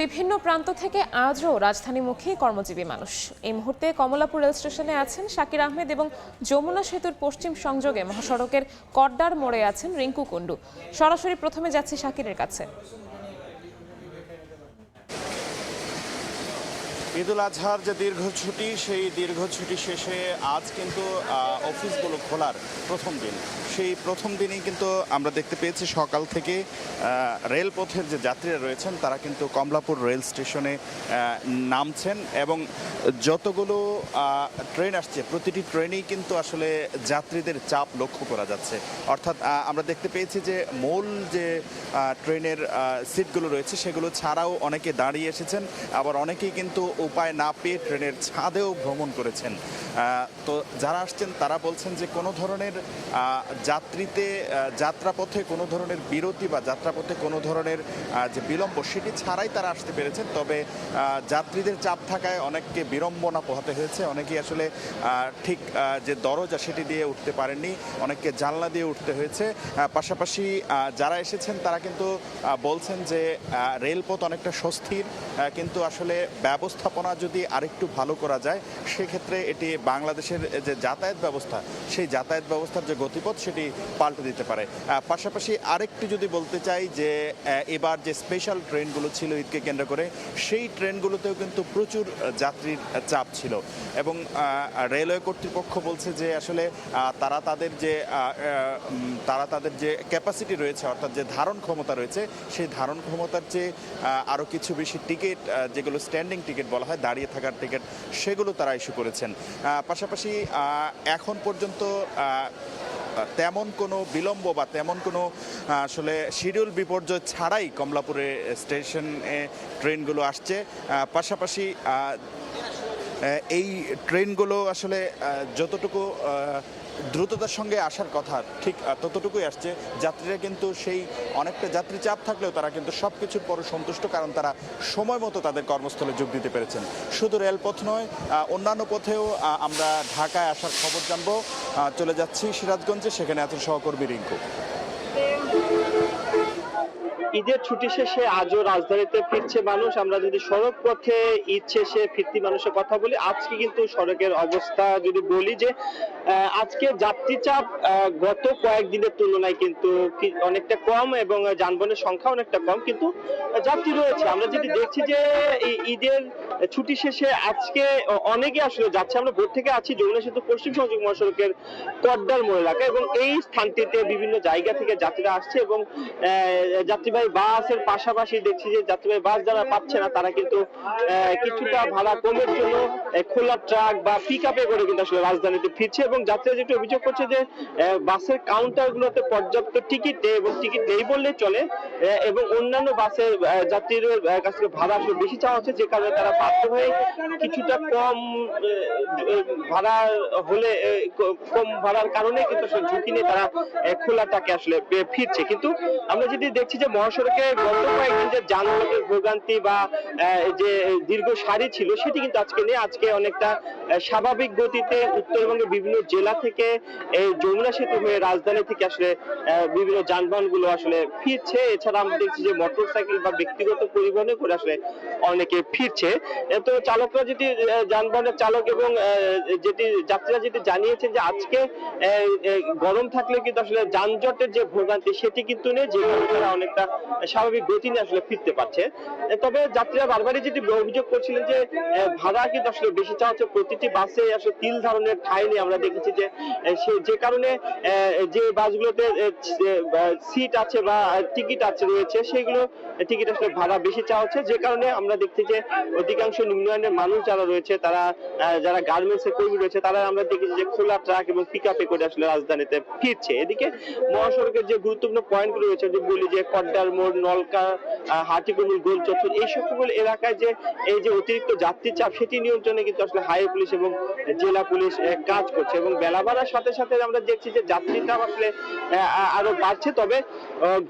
বিভিন্ন প্রান্ত থেকে আজও রাজধানীমুখী কর্মজীবী মানুষ। এই মুহূর্তে কমলাপুর রেল স্টেশনে আছেন শাকির আহমেদ এবং যমুনা সেতুর পশ্চিম সংযোগে মহাসড়কের কড্ডার মোড়ে আছেন রিঙ্কু কুণ্ডু। সরাসরি প্রথমে যাচ্ছি শাকিরের কাছে। ঈদুল আজহার যে দীর্ঘ ছুটি, সেই দীর্ঘ ছুটি শেষে আজ কিন্তু অফিসগুলো খোলার প্রথম দিন। সেই প্রথম দিনেই কিন্তু আমরা দেখতে পেয়েছি সকাল থেকে রেলপথের যে যাত্রীরা রয়েছেন তারা কিন্তু কমলাপুর রেল স্টেশনে নামছেন এবং যতগুলো ট্রেন আসছে প্রতিটি ট্রেনেই কিন্তু আসলে যাত্রীদের চাপ লক্ষ্য করা যাচ্ছে। অর্থাৎ আমরা দেখতে পেয়েছি যে মূল যে ট্রেনের সিটগুলো রয়েছে সেগুলো ছাড়াও অনেকে দাঁড়িয়ে এসেছেন, আবার অনেকেই কিন্তু উপায় না পেয়ে ট্রেনের ছাদেও ভ্রমণ করেছেন। তো যারা আসছেন তারা বলছেন যে কোনো ধরনের যাত্রাপথে কোনো ধরনের বিরতি বা যাত্রাপথে কোনো ধরনের যে বিলম্ব সেটি ছাড়াই তারা আসতে পেরেছেন। তবে যাত্রীদের চাপ থাকায় অনেককে বিড়ম্বনা পোহাতে হয়েছে। অনেকেই আসলে ঠিক যে দরজা সেটি দিয়ে উঠতে পারেননি, অনেককে জানলা দিয়ে উঠতে হয়েছে। পাশাপাশি যারা এসেছেন তারা কিন্তু বলছেন যে রেলপথ অনেকটা স্বস্তির, কিন্তু আসলে ব্যবস্থাপনা যদি আরেকটু ভালো করা যায় সেক্ষেত্রে এটি বাংলাদেশের যে যাতায়াত ব্যবস্থা সেই যাতায়াত ব্যবস্থার যে গতিপথ সেটি পাল্টে দিতে পারে। পাশাপাশি আরেকটি যদি বলতে চাই যে এবার যে স্পেশাল ট্রেনগুলো ছিল ঈদকে কেন্দ্র করে সেই ট্রেনগুলোতেও কিন্তু প্রচুর যাত্রীর চাপ ছিল এবং রেলওয়ে কর্তৃপক্ষ বলছে যে আসলে তারা তাদের যে ক্যাপাসিটি রয়েছে অর্থাৎ যে ধারণ ক্ষমতা রয়েছে সেই ধারণ ক্ষমতার চেয়ে আরও কিছু বেশি টিকিট, যেগুলো স্ট্যান্ডিং টিকিট বলা হয়, দাঁড়িয়ে থাকার টিকিট, সেগুলো তারা ইস্যু করেছেন। পাশাপাশি এখন পর্যন্ত তেমন কোনো বিলম্ব বা তেমন কোনো আসলে শিডিউল বিপর্যয় ছাড়াই কমলাপুরে স্টেশনে ট্রেনগুলো আসছে। পাশাপাশি এই ট্রেনগুলো আসলে যতটুকু দ্রুততার সঙ্গে আসার কথা ঠিক ততটুকুই আসছে। যাত্রীরা কিন্তু সেই অনেকটা যাত্রী চাপ থাকলেও তারা কিন্তু সব কিছুর পরে সন্তুষ্ট, কারণ তারা সময় মতো তাদের কর্মস্থলে যোগ দিতে পেরেছেন। শুধু রেলপথ নয়, অন্যান্য পথেও আমরা ঢাকায় আসার খবর জানবো। চলে যাচ্ছি সিরাজগঞ্জে, সেখানে আছেন সহকর্মী রিঙ্কু। ঈদের ছুটি শেষে আজও রাজধানীতে ফিরছে মানুষ। আমরা যদি সড়ক পথে ঈদ শেষে ফিরতি মানুষের কথা বলি, আজকে কিন্তু সড়কের অবস্থা যদি বলি যে আজকে যাত্রী চাপ গত কয়েকদিনের তুলনায় কিন্তু অনেকটা কম এবং যানবাহনের সংখ্যা অনেকটা কম, কিন্তু যাত্রী রয়েছে। আমরা যদি দেখছি যে ঈদের ছুটি শেষে আজকে অনেকে আসলে যাচ্ছে। আমরা ভোর থেকে আছি যমুনা সেতু পশ্চিম সংযোগ মহাসড়কের কড্ডার মোড় এলাকা এবং এই স্থানটিতে বিভিন্ন জায়গা থেকে যাত্রীরা আসছে এবং যাত্রীবাহী বাসের পাশাপাশি দেখছি যে যাত্রীবাহী বাস যারা পাচ্ছে না তারা কিন্তু কিছুটা ভাড়া কমের জন্য খোলা ট্রাক বা পিক আপে করে কিন্তু আসলে রাজধানীতে ফিরছে এবং যাত্রীরা যেটা অভিযোগ করছে যে বাসের কাউন্টার গুলোতে পর্যাপ্ত টিকিট নেই এবং টিকিট নেই বললে চলে এবং অন্যান্য বাসের যাত্রীদের কাছ থেকে ভাড়া আসলে বেশি চাওয়া হচ্ছে, যে কারণে তারা বাধ্য হয়ে কিছুটা কম ভাড়া হলে কম ভাড়ার কারণে কিন্তু আসলে ঝুঁকি নিয়ে তারা খোলা ট্রাকে আসলে ফিরছে। কিন্তু আমরা যদি দেখছি যে মহাসড়কে গত কয়েকদিন যে যানবাহনের ভোগান্তি বা যে দীর্ঘ সারি ছিল সেটি কিন্তু আজকে নেই। আজকে অনেকটা স্বাভাবিক গতিতে উত্তরবঙ্গের বিভিন্ন জেলা থেকে এই যমুনা সেতু হয়ে রাজধানী থেকে আসলে বিভিন্ন যানবাহন গুলো আসলে ফিরছে। এছাড়া আমরা দেখছি যে মোটরসাইকেল বা ব্যক্তিগত পরিবহনে করে আসলে অনেকে ফিরছে। তো চালকরা যেটি যানবাহনের চালক এবং যেটি যাত্রীরা যেটি জানিয়েছেন যে আজকে গরম থাকলে কিন্তু আসলে যানজটের যে ভোগান্তি সেটি কিন্তু নেই, যে তারা অনেকটা স্বাভাবিক গতি নিয়ে আসলে ফিরতে পারছে। তবে যাত্রীরা বারবারই যেটি অভিযোগ করছিলেন যে ভাড়া কিন্তু আসলে বেশি চাওয়া হচ্ছে। প্রতিটি বাসে আসলে তিল ধরনের ঠাঁই নেই। আমরা দেখেছি যে যে কারণে যে বাসগুলোতে সিট আছে বা টিকিট আছে রয়েছে সেগুলো টিকিট আসলে ভাড়া বেশি চাওয়া হচ্ছে, যে কারণে আমরা দেখছি যে অধিকাংশ নিম্নায়নের মানুষ যারা রয়েছে তারা যারা গার্মেন্টস এর কর্মী রয়েছে তারা আমরা দেখেছি যে খোলা ট্রাক এবং পিক আপে করে আসলে রাজধানীতে ফিরছে। এদিকে মহাসড়কের যে গুরুত্বপূর্ণ পয়েন্ট গুলো রয়েছে, যে বলি যে কড্ডার মোড়, নলকা, হাটিকুমুল, গোল চত্বর, এই সকল এলাকায় যে এই যে অতিরিক্ত যাত্রী চাপ সেটি নিয়ন্ত্রণে কিন্তু আসলে হাইওয়ে পুলিশ এবং জেলা পুলিশ কাজ করছে এবং বেলা বাড়ার সাথে সাথে আমরা দেখছি যে যাত্রী চাপ আসলে আরো বাড়ছে। তবে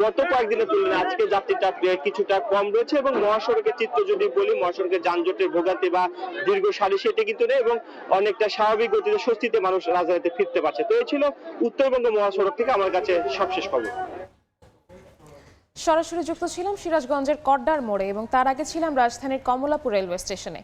গত কয়েকদিনের তুলনায় আজকে যাত্রী চাপ কিছুটা কম রয়েছে এবং মহাসড়কের চিত্র যদি বলি, মহাসড়কের যানজটের ভোগান্তি বা দীর্ঘ সারি সেটি কিন্তু নেই এবং অনেকটা স্বাভাবিক গতিতে স্বস্তিতে মানুষ রাজধানীতে ফিরতে পারছে। তো এই ছিল উত্তরবঙ্গ মহাসড়ক থেকে আমার কাছে সবশেষ খবর। সরাসরি যুক্ত ছিলাম সিরাজগঞ্জের কড্ডার মোড়ে এবং তার আগে ছিলাম রাজধানীর কমলাপুর রেলওয়ে স্টেশনে।